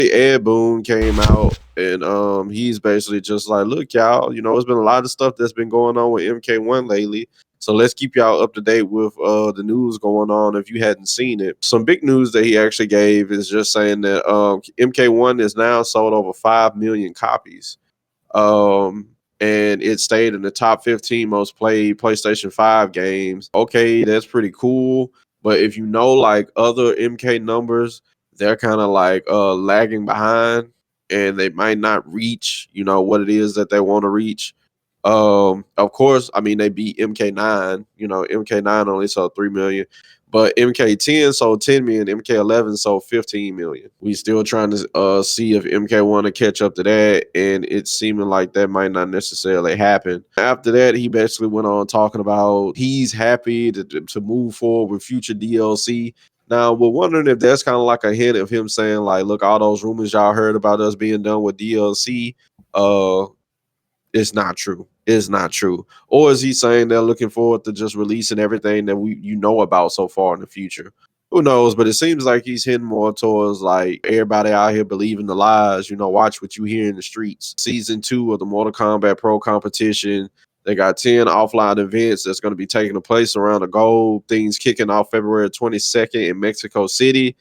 Ed Boon came out and he's basically just like, look, y'all, it's been a lot of stuff that's been going on with MK1 lately. So let's keep y'all up to date with the news going on if you hadn't seen it. Some big news that he actually gave is just saying that MK1 is now sold over 5 million copies. And it stayed in the top 15 most played PlayStation 5 games. Okay, that's pretty cool. But if you know like other MK numbers, they're kind of like lagging behind and they might not reach, what it is that they want to reach. Of course, I mean they beat MK9. MK9 only sold 3 million, but MK10 sold 10 million, MK11 sold 15 million. We still trying to see if MK1 to catch up to that, and it's seeming like that might not necessarily happen. After that, he basically went on talking about he's happy to move forward with future DLC. Now, we're wondering if that's kind of like a hint of him saying, like, look, all those rumors y'all heard about us being done with DLC, it's not true. It's not true. Or is he saying they're looking forward to just releasing everything that you know about so far in the future? Who knows? But it seems like he's hitting more towards like everybody out here believing the lies. Watch what you hear in the streets. Season 2 of the Mortal Kombat Pro Competition. They got 10 offline events that's going to be taking place around the globe. Things kicking off February 22nd in Mexico City.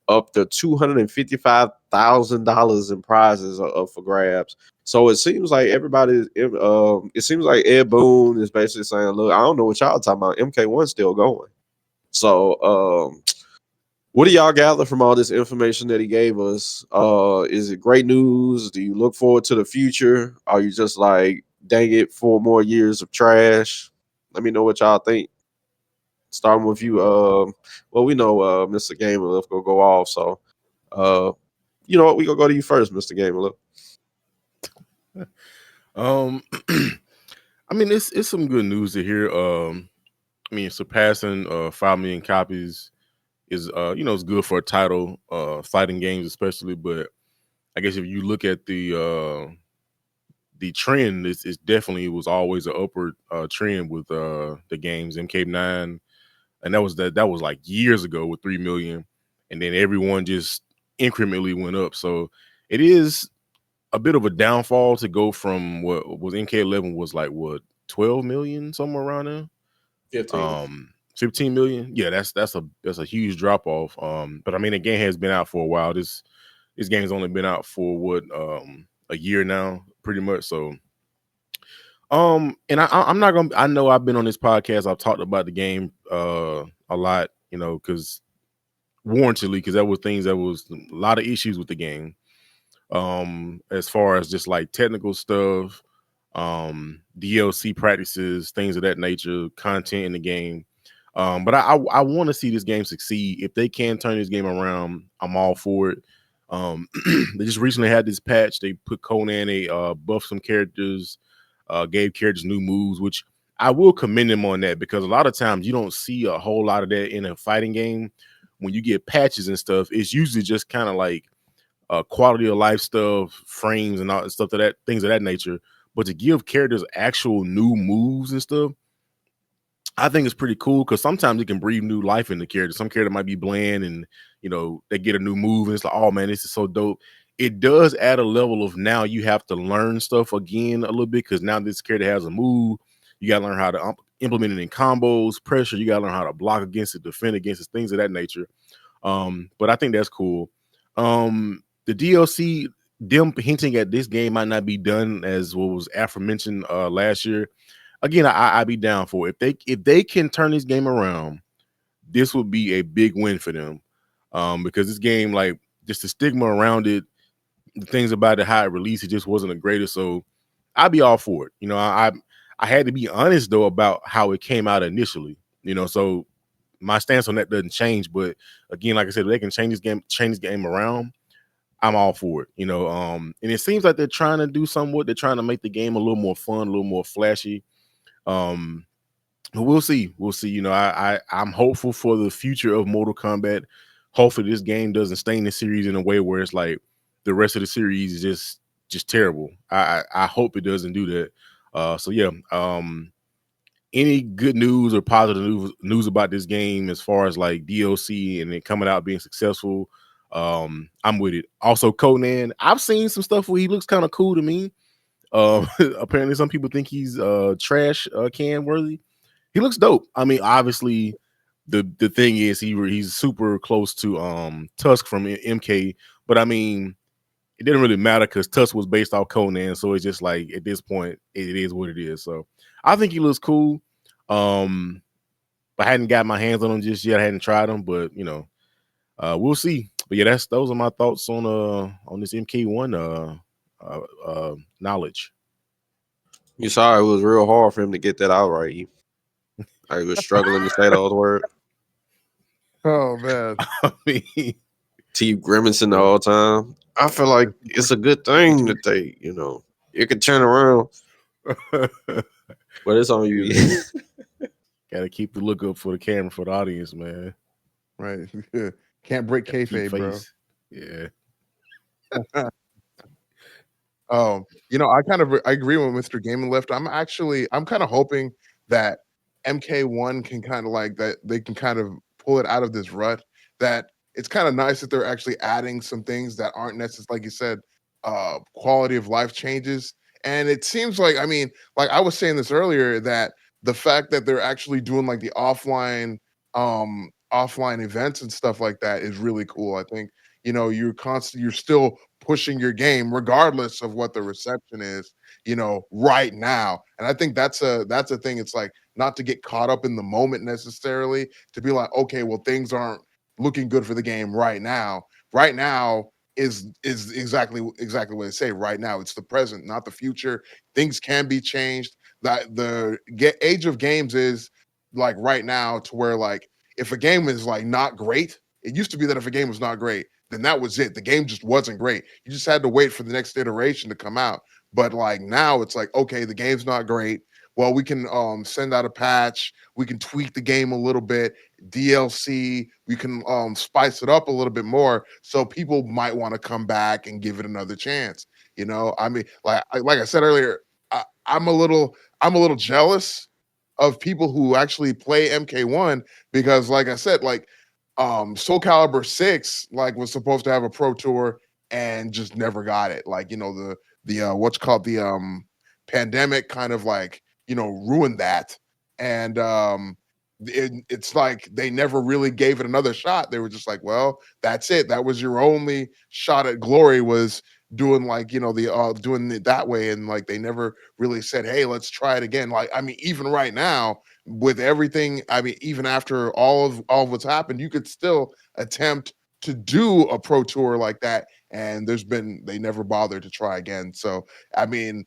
Up to $255,000 in prizes are up for grabs. So it seems like it seems like Ed Boon is basically saying, look, I don't know what y'all talking about. MK1's still going. So what do y'all gather from all this information that he gave us? Is it great news? Do you look forward to the future? Are you just like, dang it, 4 more years of trash? Let me know what y'all think. Starting with you, well, we know Mr. Gamer Lift go off, so you know what, we gonna go to you first, Mr. Gamer Lift. I mean, it's some good news to hear. I mean, surpassing 5 million copies is it's good for a title, fighting games especially. But I guess if you look at the trend, it's definitely was always an upward trend with the games MK9. And that was like years ago with 3 million, and then everyone just incrementally went up. So it is a bit of a downfall to go from what was MK11 was like 12 million, somewhere around there. 15 million. Yeah, that's a huge drop off. But I mean the game has been out for a while. This game's only been out for a year now, pretty much. So and I'm not gonna. I know I've been on this podcast. I've talked about the game a lot, because warrantedly, because there was a lot of issues with the game. As far as just like technical stuff, DLC practices, things of that nature, content in the game. But I want to see this game succeed. If they can turn this game around, I'm all for it. They just recently had this patch. They put Conan, buffed some characters. Gave characters new moves, which I will commend them on that, because a lot of times you don't see a whole lot of that in a fighting game. When you get patches and stuff, it's usually just kind of like quality of life stuff, frames and all stuff things of that nature. But to give characters actual new moves and stuff, I think it's pretty cool, because sometimes it can breathe new life into characters. Some character might be bland and they get a new move and it's like, oh man, this is so dope. It does add a level of, now you have to learn stuff again a little bit, because now this character has a move. You got to learn how to implement it in combos, pressure. You got to learn how to block against it, defend against it, things of that nature. But I think that's cool. The DLC, them hinting at this game might not be done as what was aforementioned last year. Again, I'd be down for it. If they can turn this game around, this would be a big win for them. Because this game, like, just the stigma around it, the things about it, how it released, it just wasn't the greatest. So I'd be all for it. I had to be honest though about how it came out initially. So my stance on that doesn't change. But again, like I said, if they can change this game around, I'm all for it. And it seems like they're trying to do somewhat. They're trying to make the game a little more fun, a little more flashy. We'll see. I'm hopeful for the future of Mortal Kombat. Hopefully this game doesn't stain the series in a way where it's like the rest of the series is just terrible. I hope it doesn't do that. So yeah. Any good news or positive news about this game as far as like DLC and it coming out being successful? I'm with it. Also, Conan, I've seen some stuff where he looks kind of cool to me. Apparently, some people think he's trash can worthy. He looks dope. I mean, obviously, the thing is he's super close to Tusk from MK, but I mean, it didn't really matter because Tusk was based off Conan, so it's just like at this point, it is what it is. So I think he looks cool. I hadn't got my hands on him just yet. I hadn't tried him, but you know, we'll see. But yeah, those are my thoughts on this MK1 knowledge. You saw it was real hard for him to get that out right. I was struggling to say those words. Oh man. I mean, T grimacing the whole time. I feel like it's a good thing that they, you know, it could turn around. But it's on you. Gotta keep the look up for the camera for the audience, man. Right. Can't break kayfabe, bro. Yeah. You know, I agree with Mr. Gaming Lift. I'm kind of hoping that MK1 can kind of like that they can kind of pull it out of this rut. That it's kind of nice that they're actually adding some things that aren't necessarily, like you said, quality of life changes. And it seems like, I mean, like I was saying this earlier, that the fact that they're actually doing like the offline events and stuff like that is really cool. I think, you know, you're still pushing your game regardless of what the reception is, you know, right now. And I think that's a thing. It's like not to get caught up in the moment necessarily, to be like, okay, well, things aren't looking good for the game right now. Right now is exactly what they say. Right now, it's the present, not the future. Things can be changed. That the age of games is like right now, to where like if a game is like not great, it used to be that if a game was not great, then that was it. The game just wasn't great. You just had to wait for the next iteration to come out. But like now it's like, okay, the game's not great. Well, we can send out a patch. We can tweak the game a little bit. DLC. We can spice it up a little bit more, so people might want to come back and give it another chance. You know, I mean, like I said earlier, I'm a little jealous of people who actually play MK1, because, like I said, like Soul Calibur 6 like was supposed to have a pro tour and just never got it. Like, you know, the what's called the pandemic kind of like, you know, ruined that. And it's like they never really gave it another shot. They were just like, well, that's it. That was your only shot at glory, was doing like, you know, the doing it that way. And like they never really said, hey, let's try it again. Like, I mean, even right now, with everything, I mean, even after all of what's happened, you could still attempt to do a pro tour like that. And they never bothered to try again. So, I mean,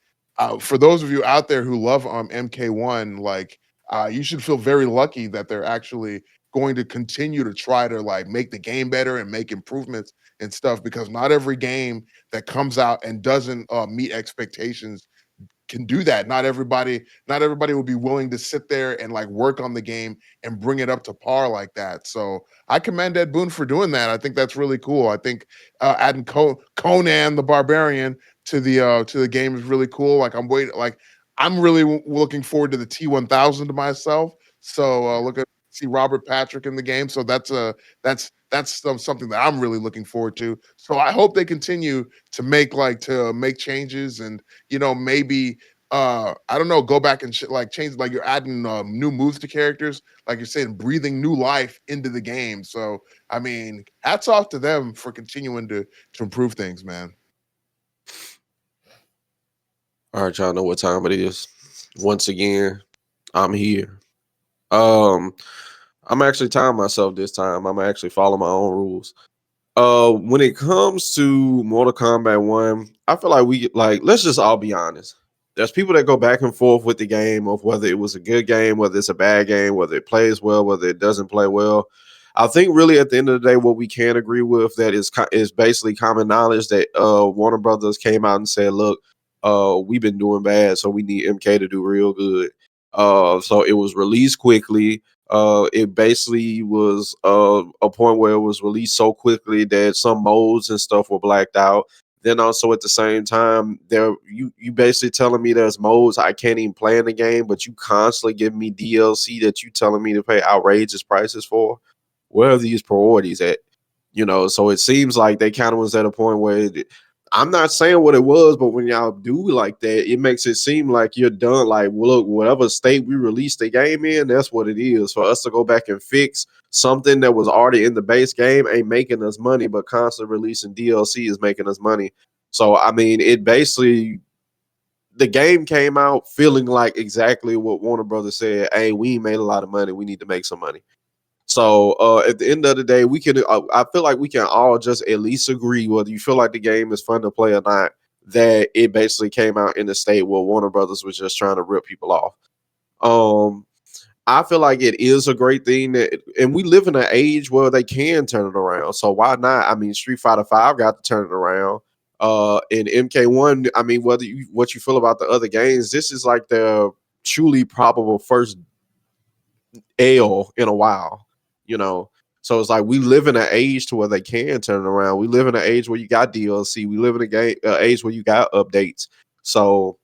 for those of you out there who love MK1, like, you should feel very lucky that they're actually going to continue to try to like make the game better and make improvements and stuff, because not every game that comes out and doesn't meet expectations can do that. Not everybody will be willing to sit there and like work on the game and bring it up to par like that. So I commend Ed Boon for doing that. I think that's really cool. I think adding Conan the Barbarian to the game is really cool. Like I'm really looking forward to the T1000 myself. So look at see Robert Patrick in the game. So that's something that I'm really looking forward to. So I hope they continue to make changes, and you know, maybe I don't know, go back and like change, like you're adding new moves to characters, like you're saying, breathing new life into the game. So I mean, hats off to them for continuing to improve things, man. All right, y'all know what time it is. Once again, I'm here. I'm actually timing myself this time. I'm actually following my own rules. When it comes to Mortal Kombat 1, I feel like let's just all be honest. There's people that go back and forth with the game of whether it was a good game, whether it's a bad game, whether it plays well, whether it doesn't play well. I think really at the end of the day, what we can agree with that is basically common knowledge that Warner Brothers came out and said, look, we've been doing bad, so we need MK to do real good. So it was released quickly. It basically was a point where it was released so quickly that some modes and stuff were blacked out. Then also at the same time, you basically telling me there's modes I can't even play in the game, but you constantly give me DLC that you telling me to pay outrageous prices for. Where are these priorities at? You know, so it seems like they kind of was at a point where I'm not saying what it was, but when y'all do like that, it makes it seem like you're done. Like, well, look, whatever state we released the game in, that's what it is. For us to go back and fix something that was already in the base game ain't making us money, but constant releasing DLC is making us money. So, I mean, it basically, the game came out feeling like exactly what Warner Brothers said. Hey, we made a lot of money. We need to make some money. So at the end of the day, we can. I feel like we can all just at least agree, whether you feel like the game is fun to play or not, that it basically came out in a state where Warner Brothers was just trying to rip people off. I feel like it is a great thing that, and we live in an age where they can turn it around. So why not? I mean, Street Fighter 5 got to turn it around. In MK1, I mean, whether you what you feel about the other games, this is like the truly probable first L in a while. You know, so it's like we live in an age to where they can turn it around. We live in an age where you got DLC. We live in a age where you got updates. So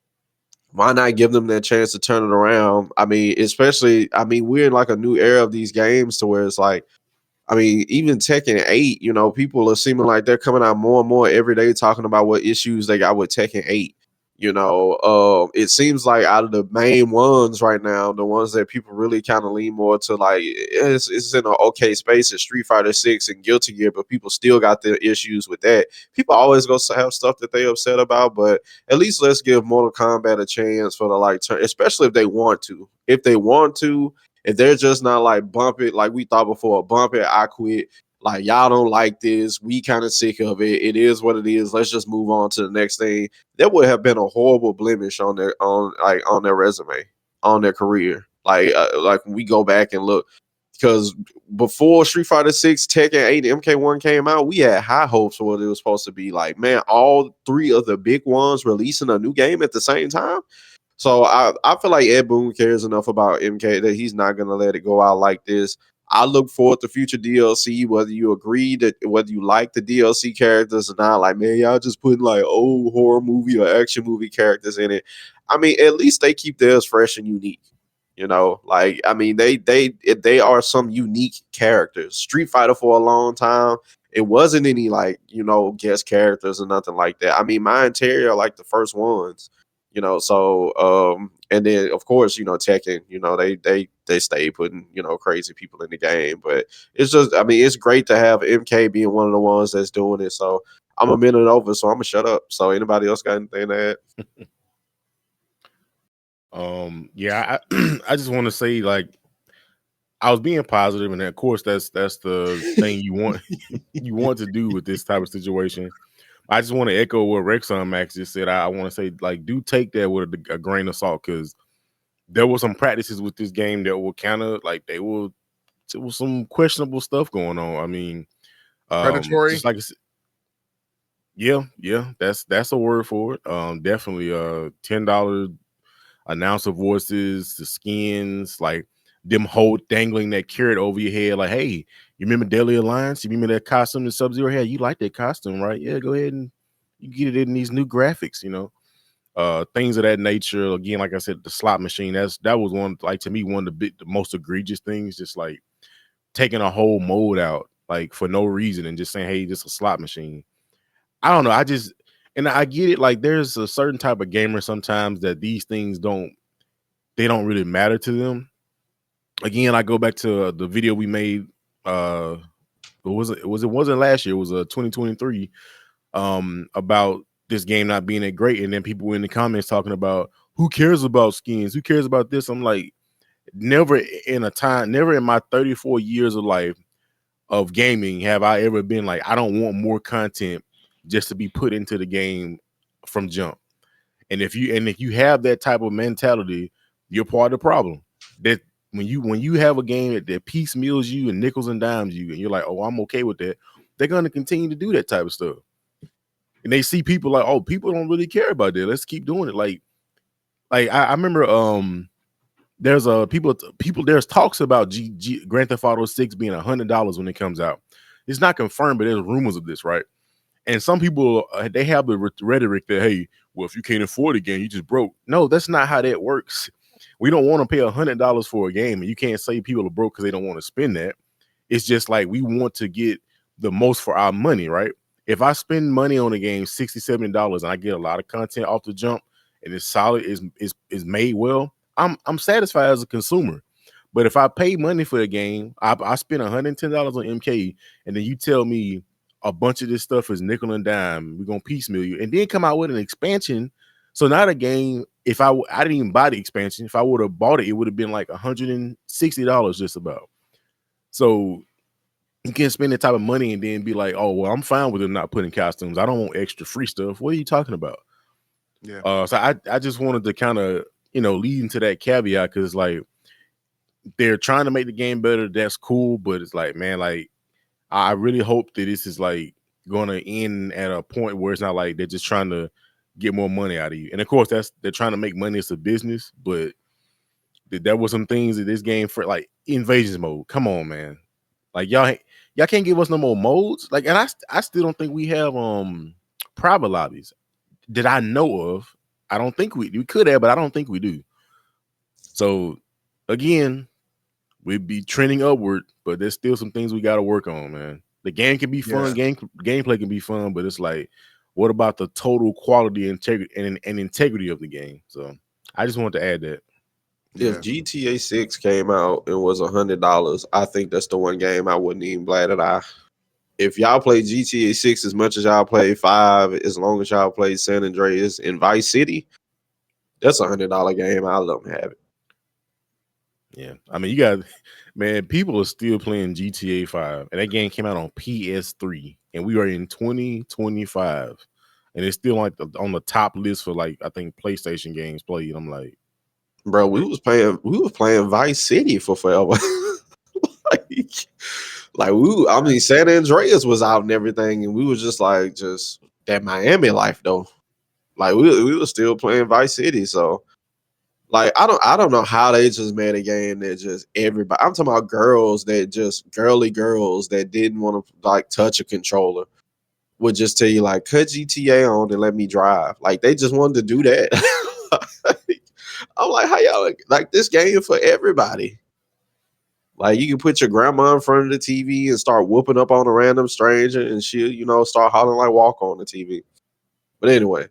why not give them that chance to turn it around? I mean, especially, I mean, we're in like a new era of these games to where it's like, I mean, even Tekken 8, you know, people are seeming like they're coming out more and more every day talking about what issues they got with Tekken 8. You know, it seems like out of the main ones right now, the ones that people really kind of lean more to, like, it's in an okay space is Street Fighter 6 and Guilty Gear, but people still got their issues with that. People always go to have stuff that they upset about, but at least let's give Mortal Kombat a chance for the like turn, especially if they want to. If they want to, if they're just not like bump it like we thought before, bump it, I quit. Like y'all don't like this, we kind of sick of it. It is what it is. Let's just move on to the next thing. That would have been a horrible blemish on their resume, on their career. Like when we go back and look, because before Street Fighter 6, Tekken 8, MK1 came out, we had high hopes for what it was supposed to be. Like, man, all three of the big ones releasing a new game at the same time. So I feel like Ed Boon cares enough about MK that he's not gonna let it go out like this. I look forward to future DLC, whether you agree that whether you like the DLC characters or not. Like, man, y'all just putting like old horror movie or action movie characters in it. I mean, at least they keep theirs fresh and unique. You know, like I mean, they are some unique characters. Street Fighter for a long time, it wasn't any like guest characters or nothing like that. I mean, my interior like the first ones. So and then of course Tekken, they stay putting crazy people in the game, but it's just, I mean, it's great to have MK being one of the ones that's doing it. So I'm a minute over, so I'm gonna shut up. So anybody else got anything to add? Yeah, I just want to say, like, I was being positive, and of course that's the thing you want you want to do with this type of situation. I just want to echo what Rexon Max just said. I want to say, like, do take that with a grain of salt, because there were some practices with this game that were kind of like there was some questionable stuff going on. I mean, Predatory. just like yeah, that's a word for it. Definitely $10 announcer voices, the skins, like them dangling that carrot over your head, like, hey, you remember Deadly Alliance? You remember that costume that Sub-Zero had? You like that costume, right? Yeah, go ahead and you get it in these new graphics, things of that nature. Again, like I said, the slot machine, that was one, like, to me, one of the most egregious things, just like taking a whole mode out, like, for no reason, and just saying, hey, this is a slot machine. I don't know. And I get it. Like, there's a certain type of gamer sometimes that these things don't really matter to them. Again, I go back to the video we made. It wasn't last year. It was 2023. About this game not being that great, and then people were in the comments talking about who cares about skins, who cares about this. I'm like, never in my 34 years of life of gaming have I ever been like, I don't want more content just to be put into the game from jump. And if you have that type of mentality, you're part of the problem. That when you have a game that piecemeals you and nickels and dimes you, and you're like, oh, I'm okay with that, they're gonna continue to do that type of stuff. And they see people like, oh, people don't really care about that. Let's keep doing it. Like I remember there's there's talks about Grand Theft Auto 6 being $100 when it comes out. It's not confirmed, but there's rumors of this, right? And some people, they have the rhetoric that, hey, well, if you can't afford a game, you just broke. No, that's not how that works. We don't want to pay $100 for a game, and you can't say people are broke because they don't want to spend that. It's just like we want to get the most for our money, right? If I spend money on a game, $60, $70, and I get a lot of content off the jump, and it's solid, is made well, I'm satisfied as a consumer. But if I pay money for a game, I spend $110 on MK, and then you tell me a bunch of this stuff is nickel and dime, we're gonna piecemeal you, and then come out with an expansion. So now the game, if I didn't even buy the expansion, if I would have bought it, it would have been like $160 just about. So you can't spend that type of money and then be like, oh, well, I'm fine with them not putting costumes. I don't want extra free stuff. What are you talking about? Yeah. So I just wanted to kind of, lead into that caveat, because like they're trying to make the game better. That's cool. But it's like, man, like I really hope that this is like going to end at a point where it's not like they're just trying to get more money out of you. And of course, they're trying to make money as a business. But there was some things in this game for like invasions mode. Come on, man. Like y'all can't give us no more modes. Like, and I still don't think we have private lobbies that I know of. I don't think we could have, but I don't think we do. So again, we'd be trending upward, but there's still some things we got to work on, man. The game can be fun, gameplay can be fun, but it's like, what about the total quality and integrity of the game? So I just wanted to add that. If GTA 6 came out and was $100, I think that's the one game I wouldn't even bat an eye. If y'all play GTA 6 as much as y'all play 5, as long as y'all play San Andreas and Vice City, that's $100 game. I'll let them have it. Yeah, I mean, man, people are still playing GTA 5, and that game came out on PS3, and we are in 2025, and it's still like on the top list for like, I think, PlayStation games played. I'm like, bro, we was playing Vice City for forever. I mean, San Andreas was out and everything, and we was just that Miami life though. Like we were still playing Vice City, so like I don't know how they just made a game that just everybody. I'm talking about girls girly girls that didn't want to like touch a controller would just tell you like cut GTA on and let me drive. Like they just wanted to do that. I'm like, how y'all like this game for everybody? Like you can put your grandma in front of the TV and start whooping up on a random stranger, and she'll start hollering like walk on the TV. But anyway,